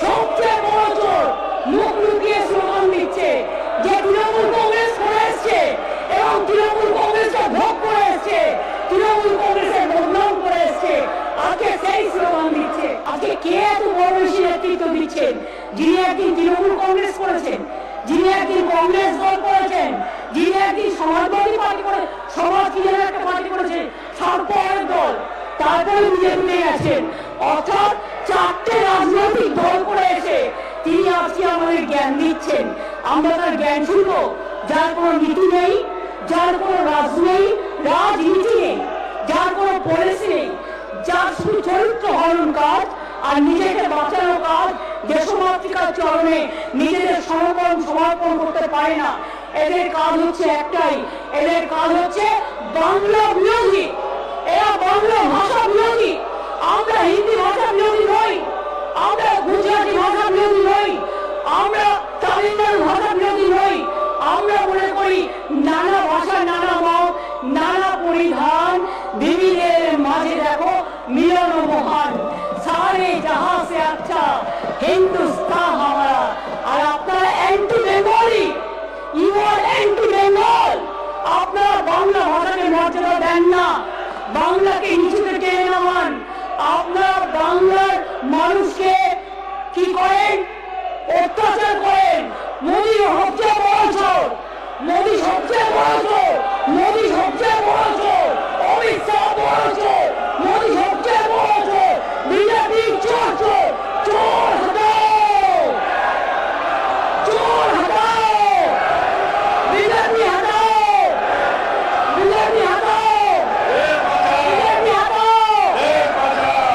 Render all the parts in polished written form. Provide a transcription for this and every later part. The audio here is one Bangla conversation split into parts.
সবচেয়ে বড় চোর মুখ লুকিয়ে স্লোগান দিচ্ছে যে তৃণমূল কংগ্রেস করে এসছে এবং তৃণমূল কংগ্রেসকে ভোগ করে এসছে, তৃণমূল কংগ্রেসের বদনাম করে এসছে, আজকে সেই স্লোগান দিচ্ছে। আজকে কে এত বড় বেশি নেতৃত্ব দিচ্ছেন? যিনি একদিন তৃণমূল কংগ্রেস করেছেন, যিনি একদিন কংগ্রেস দল করেছেন, যিনি একদিন সমাজবাদী পার্টি করে সমাজ কি যেন একটা পার্টি করেছেন, সরকারের দল, তারপরে বিজেপি গেছেন। অর্থাৎ চারটে রাজনৈতিক দল করে এসে তিনি আজকে আমাদের জ্ঞান দিচ্ছেন। আমরা তার জ্ঞান শুনবো? যার কোনো নীতি নেই, যার কোনো রাজনীতি নেই, যার কোনো পলিসি নেই, যার শুধু চরিত্র হরণ কাজ আর নিজেকে বাঁচানো কাজ, দেশমাতৃকার চরণে নিজেদের সমর্পণ করতে পারে না। এদের কাজ হচ্ছে একটাই, এদের কাজ হচ্ছে বাংলা বিরোধী। এরা বাংলা ভাষা বিরোধী। আমরা হিন্দি ভাষা বিরোধী নই, আমরা গুজরাটি ভাষা বিরোধী নই, আমরা তামিলনাড়ু ভাষা বিরোধী নই। আমরা মনে করি নানা ভাষা, নানা মত, নানা পরিধান, বিবিধের মাঝে দেখো মিলন মহান, সারে জাহাঁ সে আচ্ছা হিন্দুস্তান হামারা। আর আপনারা anti Bengali, you are anti Bengal. আপনারা বাংলা ভাষাকে মর্যাদা দেন না, বাংলাকে নিচুতে টেনে নামান। আপনারা বাংলার মানুষকে কি করেন? অত্যাচার করেন। মোদী সবচেয়ে বড় চোর, মোদী সবচেয়ে বড় চোর, মোদী সবচেয়ে বড় চোর, অমিত শাহ বড় চোর, মোদী সবচেয়ে বড় চোর, বিজেপি চোর চোর। চোর হটাও, চোর হটাও, বিজেপি হটাও, বিজেপি হটাও, বিজেপি হটাও,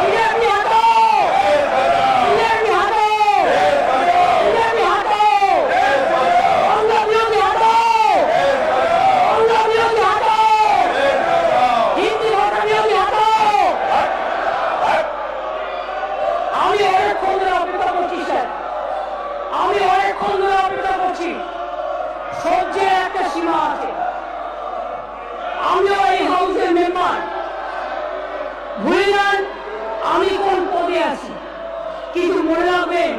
বিজেপি হটাও, বিজেপি হটাও, বিজেপি হটাও, বাংলা বিরোধী হটাও, বাংলা বিরোধী হটাও, হিন্দি ভাষা বিরোধী হটাও। আমি অনেকক্ষণ ধরে অপেক্ষা করছি স্যার, আমি অনেকক্ষণ ধরে অপেক্ষা করছি। সহ্যের একটা সীমা আছে। আমিও এই হাউসের মেম্বার, ভুলে যান আমি কোন পদে আছি, কিন্তু মনে রাখবেন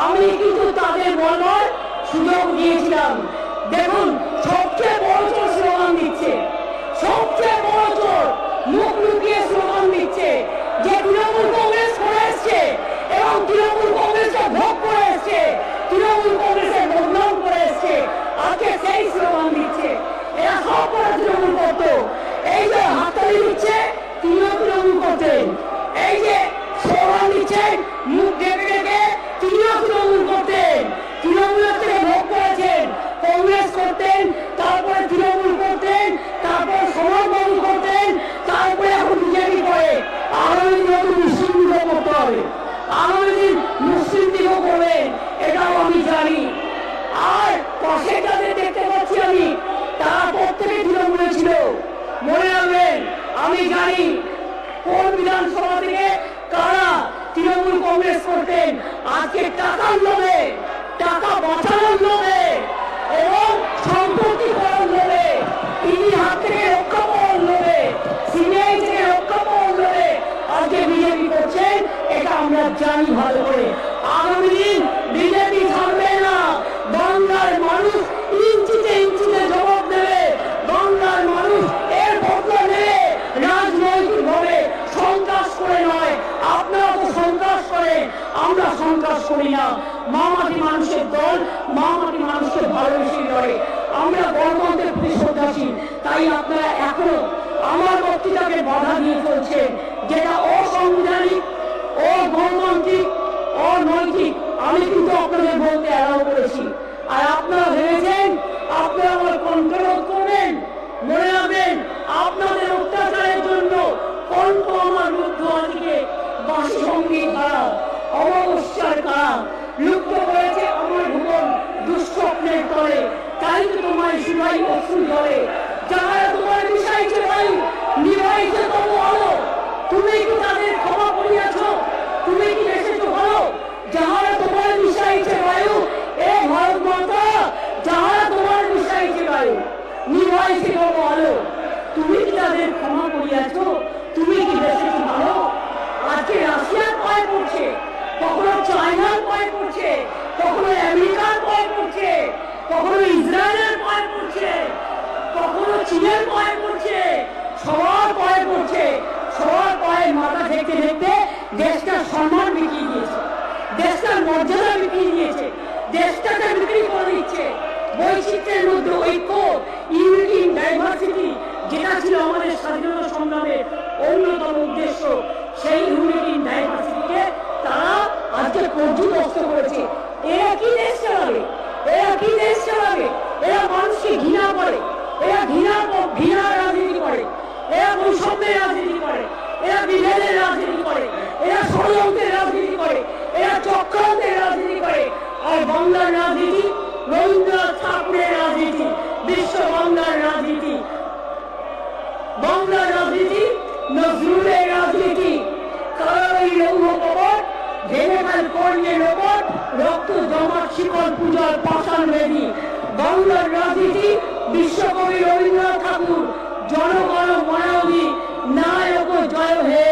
আমি কিন্তু তাদের বলবার সুযোগ দিয়েছিলাম। দেখুন সবচেয়ে বড় চোর স্লোগান দিচ্ছে, সবচেয়ে বড় চোর মুখ লুকিয়ে স্লোগান দিচ্ছে যে তৃণমূল কংগ্রেস করে এসছে এবং তৃণমূল কংগ্রেসকে ভোগ করে এসছে, তৃণমূল কংগ্রেসের বদনাম করে এসছে, আজকে সেই স্লোগান দিচ্ছে। এরা সব করে তৃণমূল করতো। এই যে হাততালি দিচ্ছে তিনিও তৃণমূল করতেন, এই যে স্লোগান দিচ্ছেন মুখ ডেকে ডেকে তিনিও তৃণমূল করতেন। তৃণমূলের থেকে ভোগ করেছেন, কংগ্রেস করতেন, তারপরে তৃণমূল করতেন, তারপর সমাজবাদী করতেন, তারপরে এখন বিজেপি করে। আগামী দিনে তো মুসলিম লীগও করতে হবে, আগামী দিন মুসলিম লীগও করবেন, এটাও আমি জানি। আর পাশে যাদের দেখতে পাচ্ছি আমি, তারা প্রত্যেকে তৃণমূলে ছিল। মনে রাখবেন আমি জানি কোন বিধানসভা থেকে কারা তৃণমূল কংগ্রেস করতেন। আজকে টাকার লোভে, টাকা বাঁচানোর লোভে এবং সম্পত্তি করার লোভে, তিনি হাত থেকে রক্ষা পাওয়ার লোভে, সিবিআই থেকে রক্ষা পাওয়ার লোভে আজকে বিজেপি করছেন, এটা আমরা জানি ভালো করে। আগামী দিন বিজেপি থাকবে না। বাংলার মানুষ ইঞ্চিতে ইঞ্চিতে জবাব দেবে, বাংলার মানুষ এর বদলা নেবে রাজনৈতিক ভাবে, সন্ত্রাস করে নয়। আপনারা তো সন্ত্রাস করেন, আমরা সন্ত্রাস করি না। মামাটি মানুষের দল, মামাটি মানুষকে ভালোবেসে লড়ে। আমরা গণতন্ত্রের প্রতি শ্রদ্ধাশীল, তাই আপনারা এখনো আমার বক্তৃতাকে বাধা দিয়ে চলছেন, যেটা অসাংবিধানিক, অগণতান্ত্রিক, অনৈতিক। আমি কিন্তু আপনাদের বলতে অ্যালাউ করেছি, আর আপনারা ভেবেছেন আপনারা আমার কন্ট্রোল করবেন। মনে রাখবেন আপনাদের অত্যাচারের জন্য কণ্ঠ আমার রুদ্ধ আজকে বাঁশি সঙ্গীত দ্বারা অমাবস্যার কারা লুপ্ত করেছে আমার ভুবন দুঃস্বপ্নের তলে। তাই তো তোমায় শুনাই অসুর ধরে, যারা তোমার বিষাইছে বায়ু, নিভাইছে তবু আলো। তুমি কি তাদের ক্ষমা করিয়াছ? তুমি কি এসেছো ভালো? যাহারা তোমার বিষাইছে বায়ু, এ ভারত মাতা, যাহারা তোমার বিষাইছে বায়ু, নিভাইছে তবু আলো। তুমি কি তাদের ক্ষমা করিয়াছ? তুমি কি এসেছো ভালো? আজকে রাশিয়ার পায়ে পড়ছে, কখনো চায়নার পায়ে পড়ছে, কখনো আমেরিকার পায়ে পড়ছে, কখনো ইসরায়েলের পায়ে পড়ছে, কখনো চীনের পায়ে পড়ছে, সবার পায়ে পড়ছে। সবার পায়ে মাথা ঠেকতে ঠেকতে দেশটার সম্মান বিকিয়ে দিয়েছে, দেশটার মর্যাদা বিকিয়ে দিয়েছে, দেশটাকে বিক্রি করে দিচ্ছে। বৈচিত্র্যের মধ্যে ঐক্য, ইউনিটি ইন ডাইভার্সিটি, যেটা ছিল আমাদের স্বাধীনতা সংগ্রামের অন্যতম উদ্দেশ্য, সেই ইউনিটি ইন ডাইভার্সিটিকে তারা আজকে পর্যুদস্ত করেছে। এরা কি দেশ চালাবে? এরা কি দেশ চালাবে? এরা মানুষকে ঘৃণা করে, এরা ঘৃণার রাজনীতি করে, এরা বৈষম্যের রাজনীতি করে, এরা বিভেদের রাজনীতি করে, এরা ষড়যন্ত্রের রাজনীতি করে, এরা চক্রান্তের রাজনীতি করে। আর বাংলার রাজনীতি রবীন্দ্রনাথ ঠাকুরের রাজনীতি, বিশ্ব বাংলার রাজনীতি, বাংলার রাজনীতি নজরুলের রাজনীতি। কারাই লৌহ কবর, ভেঙে ফেল কর্ণের ওপর, রক্ত জমাট শিকল পূজার পাষাণ বেদী। বাংলার রাজনীতি বিশ্বকবি রবীন্দ্রনাথ ঠাকুর, জনগণ মনাবী নায়ক জয় হে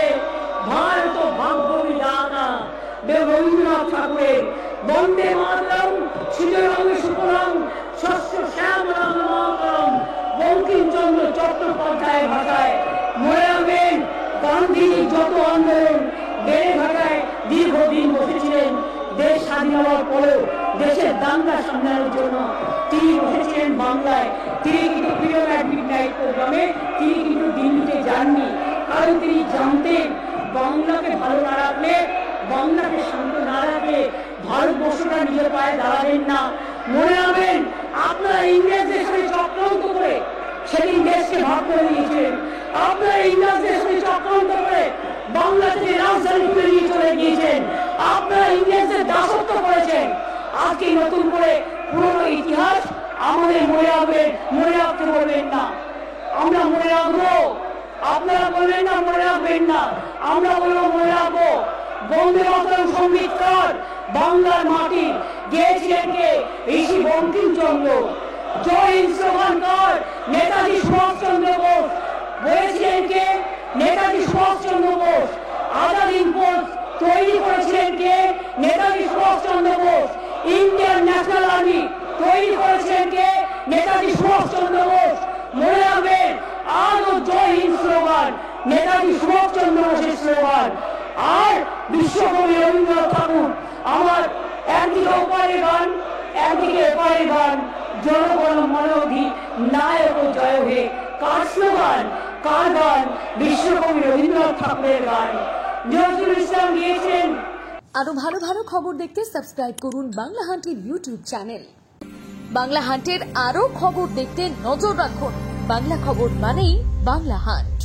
ভারত ভাগ্য বিধাতা রবীন্দ্রনাথ ঠাকুরের। বন্দে মাতরম, সুজলাং সুফলাং শস্য শ্যামলাং মাতরম, বঙ্কিমচন্দ্র চট্টোপাধ্যায়ের ভাষায়। মনে রাখবেন, গান্ধীজি যত আন্দোলন বেড়েঘাটায় দীর্ঘদিন বসেছিলেন, দেশ স্বাধীন হওয়ার পরেও দেশের দাঙ্গা সামলানোর জন্য তিনি বসেছিলেন বাংলায়। তিনি কিন্তু ফ্রিডম অ্যাট মিডনাইট প্রোগ্রামে তিনি কিন্তু দিল্লিতে যাননি, কারণ তিনি জানতেন বাংলাকে ভালো না রাখলে, বাংলাকে শান্ত না রাখলে ভারতবর্ষটা নিজের পায়ে দাঁড়াবেন না। মনে রাখবেন, আপনারা ইংরেজদের সাথে চক্রান্ত করে সেদিন দেশকে ভাগ করে দিয়েছিলেন। আপনারা ইংরেজদের সাথে চক্রান্ত করে বাংলা থেকে রাজধানী তুলে নিয়ে চলে গিয়েছেন। আপনারা ইংরেজদের দাসত্ব করেছেন। আজকে নতুন করে পুরনো ইতিহাস আমাদের মনে রাখবেন, মনে রাখতে বলবেন না। আমরা মনে রাখবো, আপনারা বলবেন না মনে রাখবেন না, আমরা বলবো মনে রাখবো। বন্দে মাতরম সংগীতকার বাংলার মাটি গেয়েছিলেন কে? ঋষি বঙ্কিমচন্দ্র। জয় হিন্দ স্লোগানকার নেতাজি সুভাষচন্দ্র বোস বলেছিলেন কে? নেতাজি সুভাষচন্দ্র বোস। আজাদ হিন্দ ফোর্স তৈরি করেছিলেন কে? Netaji Subhash Chandra Bose. Indian National Army তৈরি করেছিলেন কে? নেতাজি সুভাষচন্দ্র বোস। মনে রাখবেন, আজও জয় হিন্দ স্লোগান নেতাজি সুভাষচন্দ্র বোসের স্লোগান। আর বিশ্বকবি রবীন্দ্রনাথ ঠাকুর আমার একদিকে ওপারে গান, একদিকে এপারে গান, জনগণ মনোধি নায়ক জয় হে। কার স্লোগান, কার গান? বিশ্বকবি রবীন্দ্রনাথ ঠাকুরের গান। নজরুল ইসলাম গিয়েছেন। আরো ভালো ভালো খবর দেখতে সাবস্ক্রাইব করুন বাংলা হান্টের ইউটিউব চ্যানেল। বাংলা হান্টের আরো খবর দেখতে নজর রাখুন। বাংলা খবর মানেই বাংলা হান্ট।